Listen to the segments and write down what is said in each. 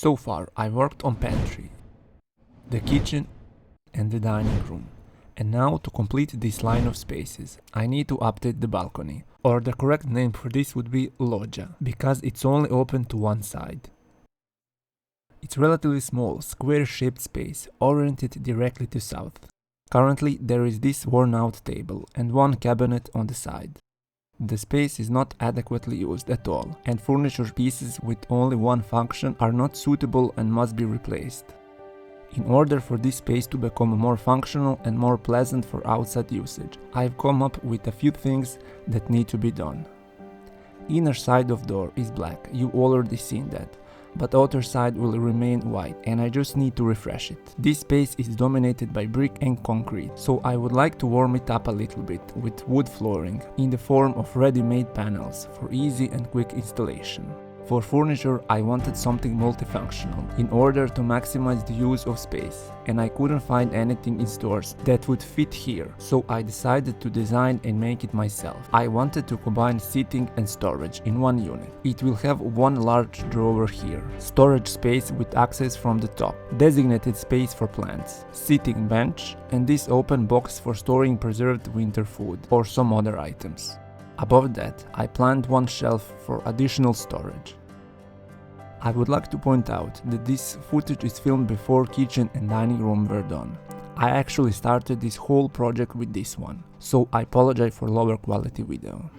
So far, I worked on pantry, the kitchen and the dining room. And now to complete this line of spaces, I need to update the balcony, or the correct name for this would be loggia, because it's only open to one side. It's relatively small, square-shaped space, oriented directly to south. Currently, there is this worn-out table and one cabinet on the side. The space is not adequately used at all, and furniture pieces with only one function are not suitable and must be replaced. In order for this space to become more functional and more pleasant for outside usage, I've come up with a few things that need to be done. Inner side of door is black, you've already seen that, but outer side will remain white and I just need to refresh it. This space is dominated by brick and concrete, so I would like to warm it up a little bit with wood flooring in the form of ready-made panels for easy and quick installation. For furniture, I wanted something multifunctional in order to maximize the use of space, and I couldn't find anything in stores that would fit here, so I decided to design and make it myself. I wanted to combine seating and storage in one unit. It will have one large drawer here, storage space with access from the top, designated space for plants, seating bench, and this open box for storing preserved winter food or some other items. Above that, I planned one shelf for additional storage. I would like to point out that this footage is filmed before kitchen and dining room were done. I actually started this whole project with this one, so I apologize for lower quality video.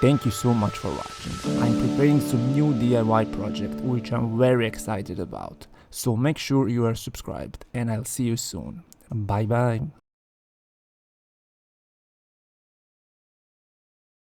Thank you so much for watching. I'm preparing some new DIY project which I'm very excited about. So make sure you are subscribed and I'll see you soon. Bye bye.